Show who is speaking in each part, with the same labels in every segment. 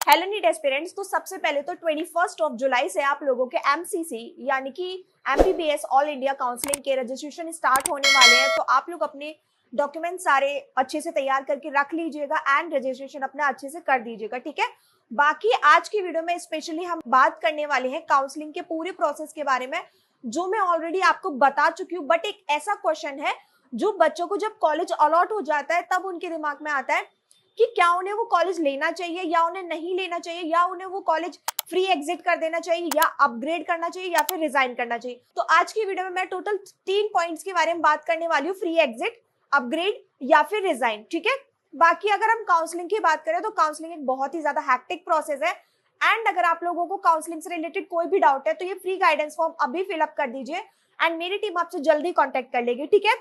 Speaker 1: Hello NEET aspirants, तो सबसे पहले तो 21 जुलाई से आप लोगों के एमसीसी यानी कि एमबीबीएस ऑल इंडिया काउंसलिंग के रजिस्ट्रेशन स्टार्ट होने वाले हैं। तो आप लोग अपने डॉक्यूमेंट सारे अच्छे से तैयार करके रख लीजिएगा एंड रजिस्ट्रेशन अपना अच्छे से कर दीजिएगा, ठीक है। बाकी आज की वीडियो में स्पेशली हम बात करने वाले हैं काउंसलिंग के पूरे प्रोसेस के बारे में, जो मैं ऑलरेडी आपको बता चुकी हूँ। बट एक ऐसा क्वेश्चन है जो बच्चों को जब कॉलेज अलॉट हो जाता है तब उनके दिमाग में आता है कि क्या उन्हें वो कॉलेज लेना चाहिए या उन्हें नहीं लेना चाहिए, या उन्हें वो कॉलेज फ्री एग्जिट कर देना चाहिए, या अपग्रेड करना चाहिए, या फिर रिजाइन करना चाहिए। तो आज की वीडियो में मैं टोटल 3 पॉइंट्स के बारे में बात करने वाली हूँ, फ्री एग्जिट, अपग्रेड या फिर रिजाइन, ठीक है। बाकी अगर हम काउंसलिंग की बात करें तो काउंसलिंग एक बहुत ही ज्यादा हैक्टिक प्रोसेस है एंड अगर आप लोगों को काउंसलिंग से रिलेटेड कोई भी डाउट है तो ये फ्री गाइडेंस फॉर्म अभी फिलअप कर दीजिए एंड मेरी टीम आपसे जल्दी कॉन्टेक्ट कर लेगी, ठीक है।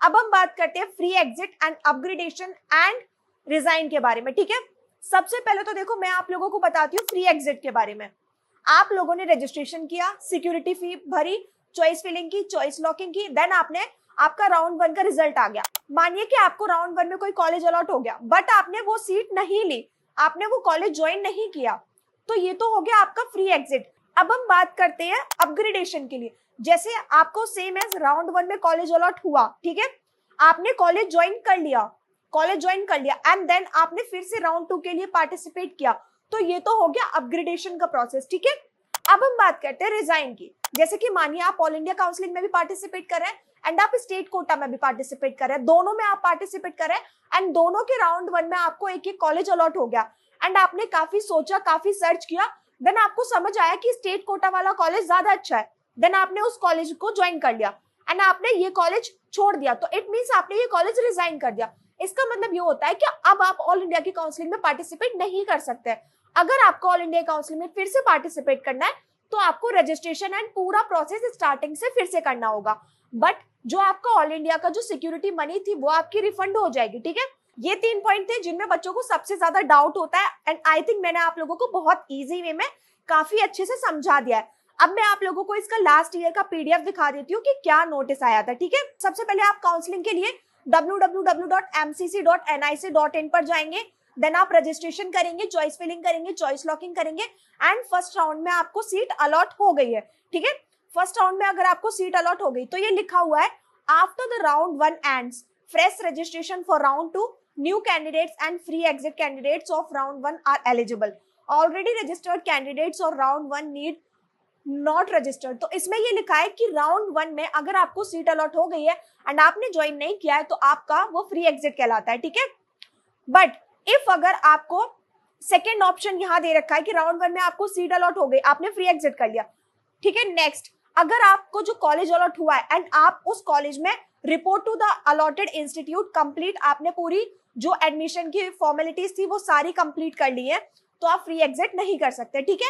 Speaker 1: अब हम बात करते हैं free exit and upgradation and resign के बारे में, ठीक है। सबसे पहले तो देखो मैं आप लोगों को बताती हूँ फ्री एग्जिट के बारे में। आप लोगों ने रजिस्ट्रेशन किया, सिक्योरिटी फी भरी, चॉइस फिलिंग की, चॉइस लॉकिंग की, देन आपका राउंड 1 का रिजल्ट आ गया। मानिए कि आपको राउंड 1 में कोई कॉलेज अलॉट हो गया बट आपने वो सीट नहीं ली, आपने वो कॉलेज ज्वाइन नहीं किया, तो ये तो हो गया आपका फ्री एग्जिट। अब हम बात करते हैं अपग्रेडेशन के लिए। जैसे आपको सेम एज राउंड 1 में कॉलेज अलॉट हुआ, ठीक है, आपने कॉलेज ज्वाइन कर लिया एंड देन आपने फिर से राउंड 2 के लिए पार्टिसिपेट किया, तो ये तो हो गया अपग्रेडेशन का प्रोसेस, ठीक है। अब हम बात करते हैं रिजाइन की। जैसे कि मानिए आप ऑल इंडिया काउंसलिंग में भी पार्टिसिपेट कर रहे हैं एंड आप स्टेट कोटा में भी पार्टिसिपेट कर रहे हैं, दोनों में आप पार्टिसिपेट कर रहे हैं एंड दोनों के राउंड 1 में आपको एक कॉलेज अलॉट हो गया एंड आपने काफी सोचा, काफी सर्च किया, देन आपको समझ आया कि स्टेट कोटा वाला कॉलेज ज्यादा अच्छा है, देन आपने उस कॉलेज को ज्वाइन कर लिया एंड आपने ये कॉलेज छोड़ दिया, तो इट मींस आपने ये कॉलेज रिजाइन कर दिया। इसका मतलब ये होता है कि अब आप ऑल इंडिया की काउंसलिंग में पार्टिसिपेट नहीं कर सकते। अगर आपको ऑल इंडिया काउंसलिंग में फिर से पार्टिसिपेट करना है तो आपको रजिस्ट्रेशन एंड पूरा प्रोसेस स्टार्टिंग से फिर से करना होगा, बट जो आपका ऑल इंडिया का जो सिक्योरिटी मनी थी वो आपकी रिफंड हो जाएगी, ठीक है। ये 3 पॉइंट थे जिनमें बच्चों को सबसे ज्यादा डाउट होता है एंड आई थिंक मैंने आप लोगों को बहुत इजी वे में काफी अच्छे से समझा दिया है। अब मैं आप लोगों को इसका लास्ट ईयर का पीडीएफ दिखा देती हूँ कि क्या नोटिस आया था, ठीक है। सबसे पहले आप काउंसलिंग के लिए www.mcc.nic.in पर जाएंगे, देन आप रजिस्ट्रेशन करेंगे, चॉइस फिलिंग करेंगे, चॉइस लॉकिंग करेंगे एंड फर्स्ट राउंड में आपको सीट अलॉट हो गई है, ठीक है। फर्स्ट राउंड में अगर आपको सीट अलॉट हो गई तो ये लिखा हुआ है after the round 1 ends fresh registration for round 2, new candidates and free exit candidates of round 1 are eligible, already registered candidates और राउंड 1 नीड नॉट रजिस्टर्ड। तो इसमें ये लिखा है कि राउंड 1 में अगर आपको सीट अलॉट हो गई है एंड आपने ज्वाइन नहीं किया है तो आपका वो फ्री एग्जिट कहलाता है, ठीक है। बट इफ अगर आपको सेकेंड ऑप्शन यहाँ दे रखा है कि राउंड 1 में आपको सीट अलॉट हो गई, आपने फ्री एग्जिट कर लिया, ठीक है। नेक्स्ट, अगर आपको जो कॉलेज अलॉट हुआ है एंड आप उस कॉलेज में report to the allotted institute complete, आपने पूरी जो एडमिशन की फॉर्मेलिटीज थी वो सारी कंप्लीट कर ली है, तो आप फ्री एग्जिट नहीं कर सकते, ठीक है।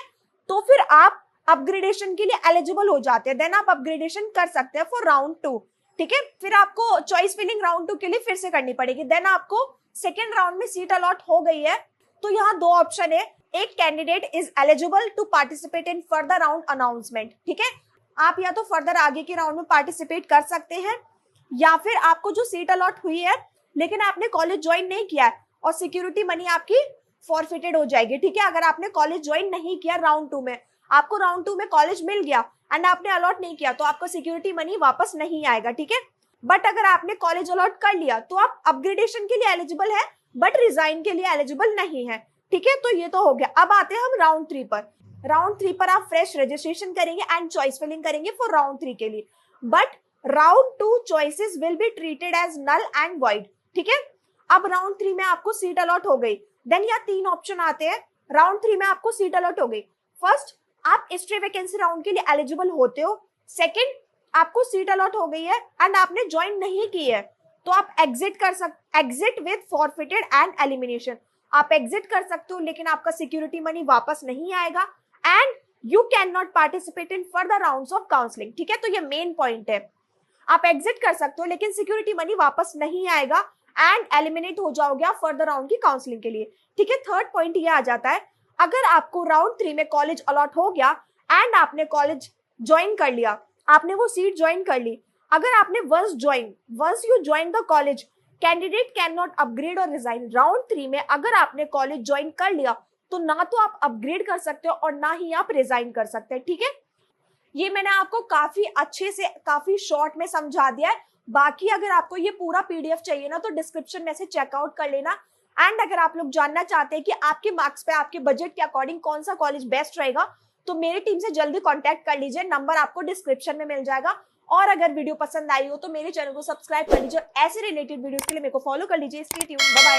Speaker 1: तो फिर आप अपग्रेडेशन के लिए एलिजिबल हो जाते हैं, देन आप अपग्रेडेशन कर सकते हैं फॉर राउंड 2, ठीक है। फिर आपको चॉइस फिलिंग राउंड 2 के लिए फिर से करनी पड़ेगी, देन आपको सेकेंड राउंड में सीट अलॉट हो गई है तो यहाँ 2 ऑप्शन है, एक candidate is eligible to participate in further round announcement, ठीक है। आप या तो फर्दर आगे के राउंड में पार्टिसिपेट कर सकते हैं या फिर आपको जो सीट अलॉट हुई है लेकिन आपने कॉलेज ज्वाइन नहीं किया है और सिक्योरिटी मनी आपकी फॉरफिटेड हो जाएगी, ठीक है। अगर आपने कॉलेज ज्वाइन नहीं किया राउंड 2 में, आपको राउंड 2 में कॉलेज मिल गया एंड आपने अलॉट नहीं किया तो आपको सिक्योरिटी मनी वापस नहीं आएगा, ठीक है। बट अगर आपने कॉलेज अलॉट कर लिया तो आप अपग्रेडेशन के लिए एलिजिबल है बट रिजाइन के लिए एलिजिबल नहीं है, ठीक है। तो ये तो हो गया। अब आते हैं हम राउंड 3 पर। राउंड 3 पर आप फ्रेश रजिस्ट्रेशन करेंगे एंड चॉइस फिलिंग करेंगे फॉर राउंड 3 के लिए, but round 2 choices will be treated as null and void, ठीक है। अब राउंड 3 में आपको सीट अलॉट हो गई, देन यहाँ 3 ऑप्शन आते हैं। राउंड 3 में आपको सीट अलॉट हो गई, फर्स्ट आप एक्स्ट्रा वैकेंसी राउंड के लिए एलिजिबल होते हो, सेकंड आपको सीट अलॉट हो गई है एंड आपने ज्वाइन नहीं की है तो आप exit with forfeited and elimination, आप एग्जिट कर सकते हो लेकिन आपका सिक्योरिटी मनी वापस नहीं आएगा and you can not participate in further rounds of counselling, ठीक है। तो ये मेन पॉइंट है, आप एग्जिट कर सकते हो लेकिन सिक्योरिटी मनी वापस नहीं आएगा एंड एलिमिनेट हो जाओगे आप फर्दर राउंड की काउंसलिंग के लिए, ठीक है। थर्ड पॉइंट ये आ जाता है, अगर आपको राउंड 3 में कॉलेज अलॉट हो गया एंड आपने कॉलेज ज्वाइन कर लिया, आपने वो सीट ज्वाइन कर ली, अगर आपने once you join the college candidate can not upgrade और रिजाइन। राउंड 3 में अगर आपने कॉलेज ज्वाइन कर लिया तो ना तो आप अपग्रेड कर सकते हो और ना ही आप रिजाइन कर सकते हैं, ठीक है। ये मैंने आपको काफी अच्छे से काफी शॉर्ट में समझा दिया है। बाकी अगर आपको ये पूरा पीडीएफ चाहिए ना तो डिस्क्रिप्शन में से चेकआउट कर लेना। एंड अगर आप लोग जानना चाहते हैं कि आपके मार्क्स पे आपके बजट के अकॉर्डिंग कौन सा कॉलेज बेस्ट रहेगा तो मेरी टीम से जल्दी कांटेक्ट कर लीजिए, नंबर आपको डिस्क्रिप्शन में मिल जाएगा। और अगर वीडियो पसंद आई हो तो मेरे चैनल को सब्सक्राइब कर लीजिए और ऐसे रिलेटेड वीडियोस के लिए मेरे को फॉलो कर लीजिए। Stay tuned, bye bye.